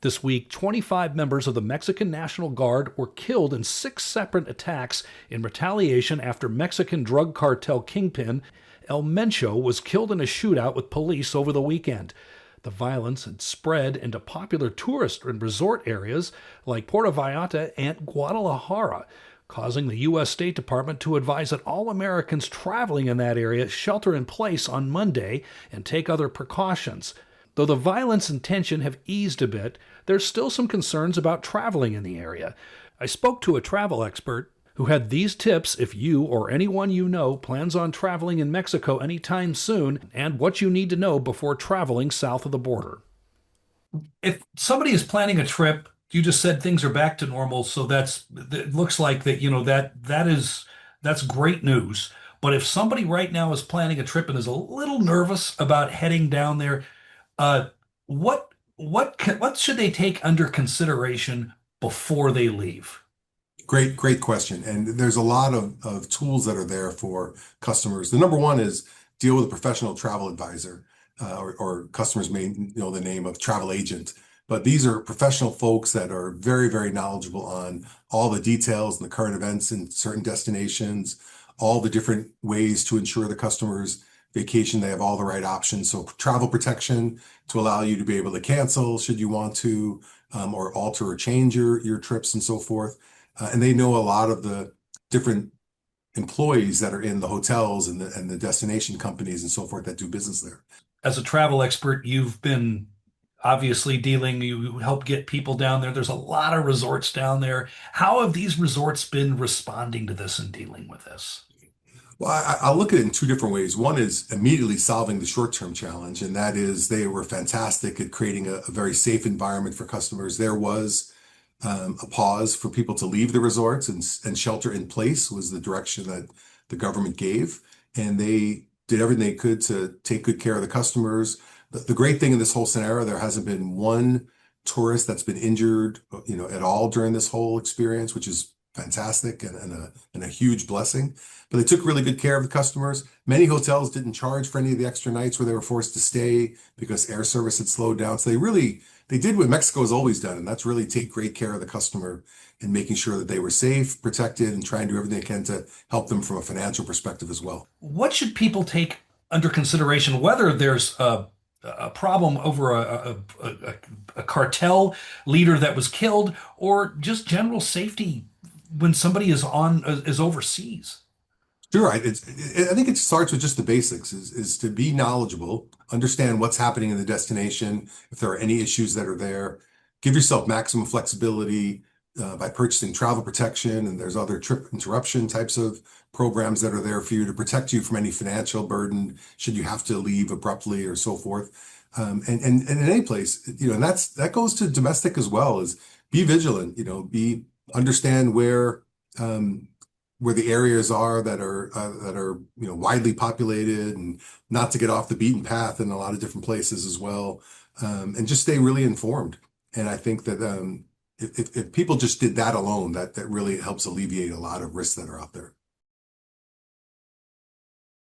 This week, 25 members of the Mexican National Guard were killed in 6 separate attacks in retaliation after Mexican drug cartel kingpin El Mencho was killed in a shootout with police over the weekend. The violence had spread into popular tourist and resort areas like Puerto Vallarta and Guadalajara, causing the U.S. State Department to advise that all Americans traveling in that area shelter in place on Monday and take other precautions. Though the violence and tension have eased a bit, there's still some concerns about traveling in the area. I spoke to a travel expert who had these tips if you or anyone you know plans on traveling in Mexico anytime soon, and what you need to know before traveling south of the border. If somebody is planning a trip, you just said things are back to normal, so it looks like that, that's great news. But if somebody right now is planning a trip and is a little nervous about heading down there, uh, what should they take under consideration before they leave? Great question. And there's a lot of tools that are there for customers. The number one is deal with a professional travel advisor, or customers may know the name of travel agent. But these are professional folks that are very knowledgeable on all the details and the current events in certain destinations, all the different ways to ensure the customer's vacation, they have all the right options. So travel protection to allow you to be able to cancel should you want to, or alter or change your trips and so forth. And they know a lot of the different employees that are in the hotels and the destination companies and so forth that do business there. As a travel expert, you've been obviously you help get people down there. There's a lot of resorts down there. How have these resorts been responding to this and dealing with this? Well, I'll look at it in two different ways. One is immediately solving the short-term challenge, and that is they were fantastic at creating a very safe environment for customers. There was a pause for people to leave the resorts, and shelter in place was the direction that the government gave. And they did everything they could to take good care of the customers. The great thing in this whole scenario, there hasn't been one tourist that's been injured, at all during this whole experience, which is fantastic and a huge blessing. But they took really good care of the customers. Many hotels didn't charge for any of the extra nights where they were forced to stay because air service had slowed down. So they did what Mexico has always done, and that's really take great care of the customer and making sure that they were safe, protected, and trying to do everything they can to help them from a financial perspective as well. What should people take under consideration, whether there's a problem over a cartel leader that was killed, or just general safety when somebody is overseas? Sure. I think it starts with just the basics is to be knowledgeable, understand what's happening in the destination, if there are any issues that are there, give yourself maximum flexibility by purchasing travel protection. And there's other trip interruption types of programs that are there for you to protect you from any financial burden should you have to leave abruptly or so forth. And in any place, and that goes to domestic as well, is be vigilant, understand where the areas are that are widely populated, and not to get off the beaten path in a lot of different places as well, and just stay really informed. And I think that if people just did that alone, that really helps alleviate a lot of risks that are out there.